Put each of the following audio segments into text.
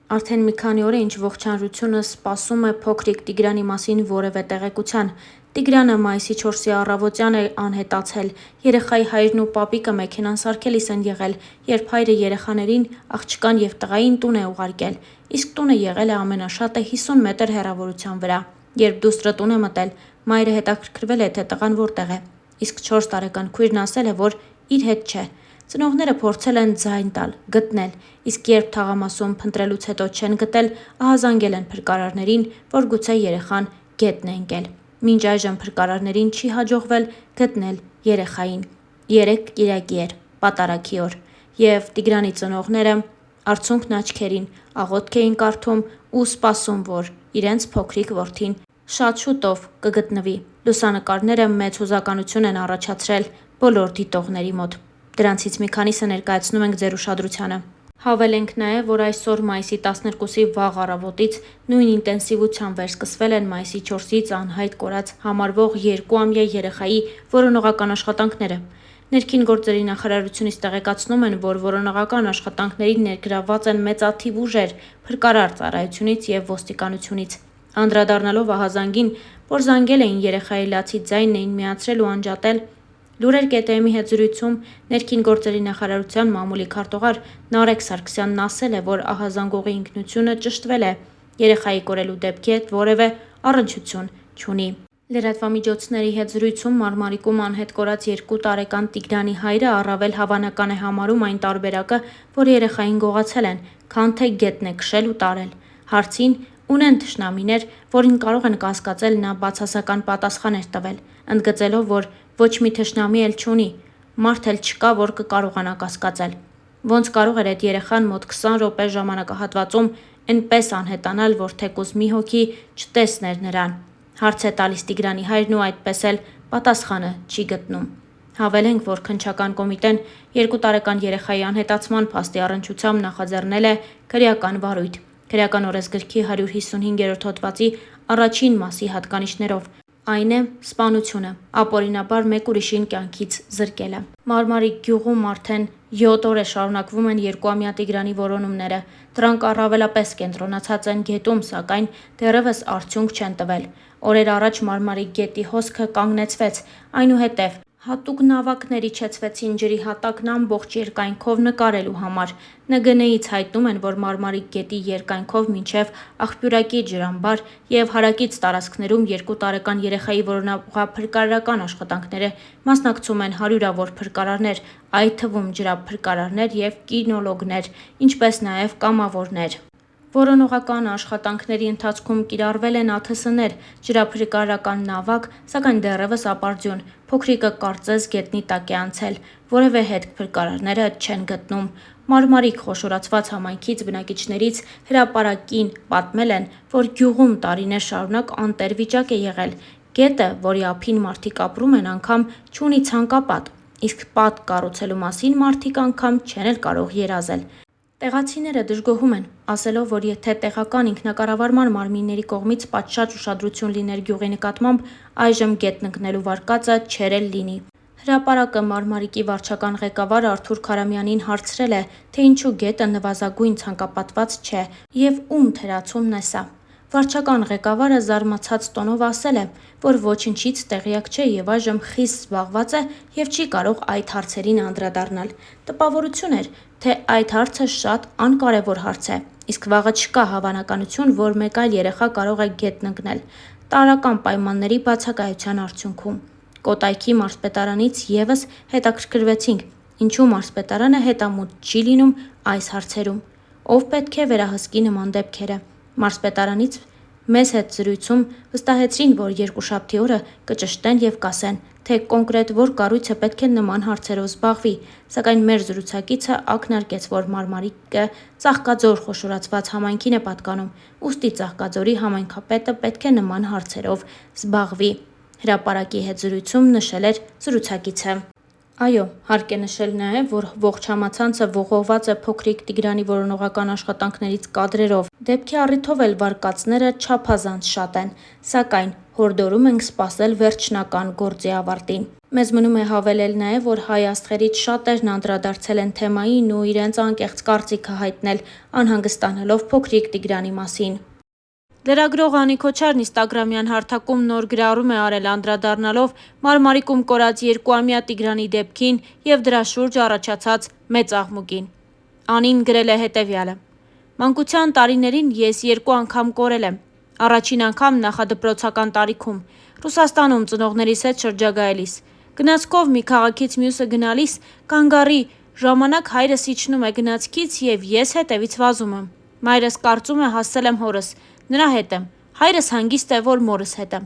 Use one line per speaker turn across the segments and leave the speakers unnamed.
Արդեն մի քանի օր է ինչ ողջանրությունը սպասում է փոքրիկ Տիգրանի մասին որևէ տեղեկության։ Տիգրանը մայիսի 4-ի առավոտյան է անհետացել։ Երեխայի հայրն ու պապիկը մեքենան սարքելիս են եղել, երբ հայրը երեխաներին, աղջկան և տղային տուն է ուղարկել, իսկ տունը եղել է ամենաշատը 50 մետր հեռավորության վրա։ Երբ դուստրը տուն է մտել, մայրը հետաքրքրվել է, թե տղան որտեղ է, իսկ 4 տարեկան քույրն ասել է, որ իր հետ չէ։ Ծնողները փորձել են ձայն տալ, գտնել, իսկ երբ թաղամասում փնտրելուց հետո չեն գտել, ահազանգել են փրկարարներին, որ գուցե երեխան գետն է ընկել։ Մինչ այժմ փրկարարներին չի հաջողվել գտնել երեխային։ 3 կիրակի էր, պատարագի օր, և Տիգրանի ծնողները արցունքն աչքերին աղոթք էին կարդում ու սպասում, որ իրենց փոքրիկ որդին շատ շուտով կգտնվի։ Լուսանկարները մեծ հուզականություն են առաջացրել բոլոր դիտողների մոտ։ Դրանցից մի քանիսը ներկայացնում ենք ձեր ուշադրությանը։ Հավելենք նաև, որ այսօր մայիսի 12-ի վաղ առավոտից նույն ինտենսիվությամբ վերսկսվել են մայիսի 4-ից անհայտ կորած համարվող 2-ամյա երեխայի որոնողական աշխատանքները։ Ներքին գործերի նախարարությունից տեղեկացնում են, որ որոնողական աշխատանքներին ներգրավված են մեծաթիվ ուժեր փրկարար ծառայությունից և ոստիկանությունից։ Անդրադառնալով ահազանգին, որ զանգել էին երեխայի լացի ձայնն էին միացրել ու անջատել, Լուրեր ԿՏՄ-ի հետ զրույցում ներքին գործերի նախարարության մամուլի քարտուղար Նարեկ Սարգսյանն ասել է, որ ահազանգողի ինքնությունը ճշտվել է, երեխայի կորելու դեպքի հետ որևէ առնչություն չունի։ Լրատվամիջոցների հետ զրույցում Մարմարիկում անհետ կորած 2 տարեկան Տիգրանի հայրը առավել հավանական է համարում այն տարբերակը, որ երեխային գողացել են, քան թե գետն է քշել ու տարել։ Հարցին ունեն թշնամիներ, որին կարող են կասկածել, նա բացասական պատասխան էր տվել, ընդգծելով, որ ոչ մի թշնամի էլ չունի, մարդ էլ չկա, որ կկարողանա կասկածել։ Ոնց կարող էր այդ երեխան մոտ 20 րոպե ժամանակահատվածում էնպես անհետանալ, որ թեկուզ մի հոգի չտեսներ նրան, հարց է տալիս Տիգրանի հայրն ու այդպես էլ պատասխանը չի գտնում։ Հավելենք, որ քննչական կոմիտեն 2 տարեկան երեխայի անհետացման փաստի առնչությամբ նախաձեռնել է քրեական վարույթ՝ Քրեական օրենսգրքի 155-րդ հոդվածի առաջին մասի հատկանիշներով, այն է սպանությունը, ապօրինաբար մեկ ուրիշին կյանքից զրկելը։ Մարմարիկ գյուղում արդեն 7 օր է շարունակվում են 2-ամյա Տիգրանի որոնումները։ Դրանք առավելապես կենտրոնացած են գետում, սակայն դեռևս արդյունք չեն տվել։ Օրեր առաջ Մարմարիկ գետի հոսքը կանգնեցվեց, այնուհետև հատուկ նավակներ իջեցվեցին ջրի հատակն ամբողջ երկայնքով նկարելու համար։ ՆԳՆ-ից հայտնում են, որ Մարմարիկ գետի երկայնքով մինչև Աղբյուրակի ջրամբար և հարակից տարածքներում 2 տարեկան երեխայի որոնողափրկարարական աշխատանքները մասնակցում են հարյուրավոր փրկարարներ, այդ թվում ջրափրկարարներ և կինոլոգներ, ինչպես նաև կամավորներ։ Որոնողական աշխատանքների ընթացքում կիրառվել են ԱԹՍ-ներ, ջրափրկարարական նավակ, սակայն դեռևս ապարդյուն, փոքրիկը կարծես գետնի տակ է անցել, որևէ հետք փրկարարները չեն գտնում։ Մարմարիկ խոշորացված համայնքից բնակիչներից հրապարակին պատմել են, որ գյուղում տարիներ շարունակ անտեր վիճակ է եղել, գետը, որի ափին մարդիկ ապրում են, անգամ չունի ցանկապատ, իսկ պատ կառուցելու մասին մարդիկ անգամ չեն էլ կարող երազել։ Տեղացիները դժգոհում են, ասելով, որ եթե տեղական ինքնակառավարման մարմինների կողմից պատշաճ ուշադրություն լիներ գյուղի նկատմամբ, այժմ գետն ընկնելու վարկածը չէր էլ լինի։ Հրապարակը Մարմարիկի վարչական ղեկավար Արթուր Քարամյանին հարցրել է, թե ինչու գետը նվազագույն ցանկապատված չէ և ում թերացումն է սա։ Վարչական ղեկավարը զարմացած տոնով ասել է, որ ոչնչից տեղյակ չէ և այժմ խիստ զբաղված է և չի կարող այդ հարցերին անդրադառնալ։ Տպավորություն էր, թե այդ հարցը շատ անկարևոր հարց է, իսկ վաղը չկա հավանականություն, որ մեկ այլ երեխա կարող է գետն ընկնել տարրական պայմանների բացակայության արդյունքում։ Կոտայքի մարզպետարանից ևս հետաքրքրվեցինք, ինչու մարզպետարանը հետամուտ չի լինում այս հարցերում, ով պետք է վերահսկի նման դեպքերը։ Մարզպետարանից մեզ հետ զրույցում վստահեցրին, որ երկուշաբթի օրը կճշտեն և կասեն, թե կոնկրետ որ կառույցը պետք է նման հարցերով զբաղվի, սակայն մեր զրուցակիցը ակնարկեց, որ Մարմարիկը Ծաղկաձոր խոշորացված համայնքին է պատկանում, ուստի Ծաղկաձորի համայնքապետը պետք է նման հարցերով զբաղվի։ Հրապարակի հետ զրույցում նշել էր զրուցակիցը։ Այո, հարկ է նշել նաև, որ ողջ համացանցը ողողված է փոքրիկ Տիգրանի որոնողական աշխատանքներից կադրերով։ Դեպքի առիթով էլ վարկածները չափազանց շատ են, սակայն հորդորում ենք սպասել վերջնական գործի ավարտին։ Մեզ մնում է հավելել նաև, որ հայ աստղերից շատերն անդրադարձել են թեմային ու իրենց անկեղծ կարծիքը հայտնել, անհանգստանալով փոքրիկ Տիգրանի մասին։ Լրագրող Անի Քոչարն ինստագրամյան հարթակում նոր գրառում է արել, անդրադառնալով Մարմարիկում կորած 2-ամյա Տիգրանի դեպքին եւ դրա շուրջ առաջացած մեծ աղմուկին։ Անին գրել է հետևյալը. «Մանկության տարիներին ես 2 անգամ կորել եմ։ Առաջին անգամ նախադպրոցական տարիքում, Ռուսաստանում ծնողներիս հետ շրջագայելիս։ Գնացքով մի քաղաքից մյուսը գնալիս կանգառի ժամանակ հայրս իջնում է գնացքից եւ ես հետևից վազում եմ։ Մայրս կարծում է հասել եմ հորս, նրա հետ եմ, հայրս հանգիստ է, որ մորս հետ եմ։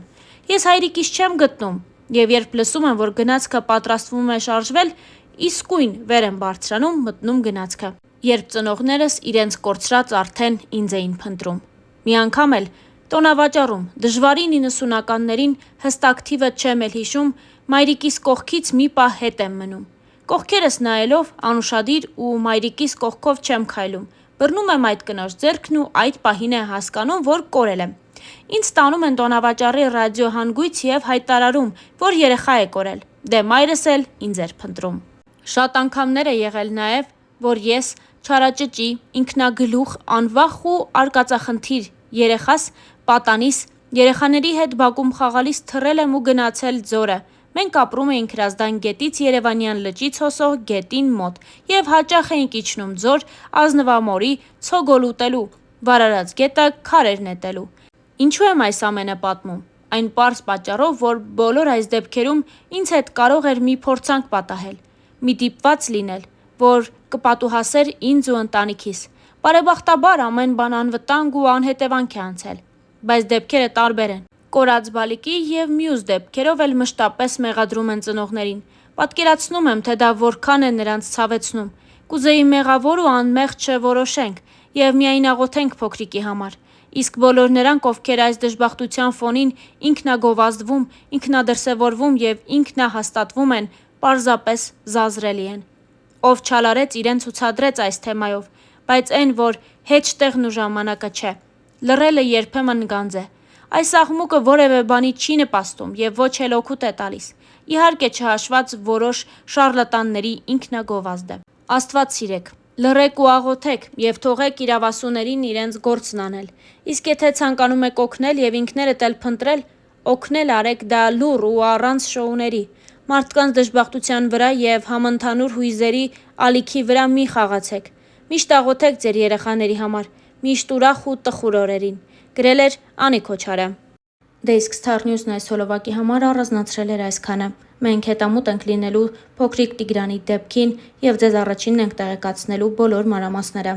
Ես հայրիկիս չեմ գտնում եւ երբ լսում եմ, որ գնացքը պատրաստվում է շարժվել, իսկույն վեր եմ բարձրանում, մտնում գնացքը, երբ ծնողներս իրենց կորցրած արդեն ինձ էին փնտրում։ Մի անգամ էլ տոնավաճառում, դժվարի 90-ականներին, հստակ թիվը չեմ էլ հիշում, մայրիկիս կողքից մի պահ հետ եմ մնում։ Կողքերս նայելով անուշադիր ու մայրիկիս կողքով չեմ քայլում, բռնում եմ այդ կնոջ ձեռքն ու այդ պահին է հասկանում, որ կորել եմ։ Ինձ տանում են տոնավաճառի ռադիոհանգույց եւ հայտարարում, որ երեխա է կորել, դե մայրս էլ ինձ էր փնտրում։ Շատ անգամներ է եղել նաեւ, որ ես չարաճճի, ինքնագլուխ, անվախ ու արկածախնդիր երեխաս, պատանիս, երեխաների հետ բակում խաղալիս թռել եմ ու գնացել ձորը։ Մենք ապրում էինք Հրազդան գետից Երևանյան լճից հոսող գետին մոտ եւ հաճախ էինք իջնում ձոր ազնվամորի ցոգոլ ուտելու, վարարած գետը քարեր նետելու։ Ինչու եմ այս ամենը պատմում։ Այն պարզ պատճառով, որ բոլոր այս դեպքերում ինձ հետ կարող էր մի փորձանք պատահել, մի դիպված լինել, որ կպատուհասեր ինձ ու ընտանիքիս։ Բարեբախտաբար ամեն բան անվտանգ ու անհետևանք է անցել, բայց դեպքերը տարբեր են։ Կորած բալիկի եւ մյուս դեպքերով էլ մշտապես մեղադրում են ծնողներին։ Պատկերացնում եմ, թե դա որքան է նրանց ցավեցնում։ Կուզեի մեղավոր ու անմեղ չորոշենք եւ միայն աղոթենք փոքրիկի համար։ Իսկ բոլոր նրանք, ովքեր այս դժբախտության ֆոնին ինքնագովազդվում, ինքնադրսևորվում եւ ինքնահաստատվում են, պարզապես զազրելի են։ Ով չալարեց իրեն ցուցադրեց այս թեմայով, բայց այն, որ հեչ տեղն ու ժամանակը չէ։ Լռելը երբեմն գանձ է։ Այս աղմուկը որևէ բանի չի նպաստում եւ ոչ էլ օգուտ է տալիս։ Իհարկե չհաշված որոշ շարլատանների ինքնագովազդը։ Աստված սիրեք, լռեք ու աղոթեք եւ թողեք իրավասուներին իրենց գործն անել։ Իսկ եթե ցանկանում եք օգնել եւ ինքներդ էլ փնտրել, օգնել արեք դա լուռ ու առանց շոուների։ Մարդկանց դժբախտության վրա եւ համընդհանուր հույզերի ալիքի վրա մի խաղացեք։ Միշտ աղոթեք ձեր երեխաների համար, միշտ ուրախ ու տխուր օրերին։ Գրել էր Անի Քոչարը։ Դե իսկ Star News-ն այս հոլովակի համար առանձնացրել էր այսքանը։ Մենք հետամուտ ենք լինելու փոքրիկ Տիգրանի դեպքին եւ ձեզ առաջինն ենք տեղեկացնելու բոլոր մանրամասները։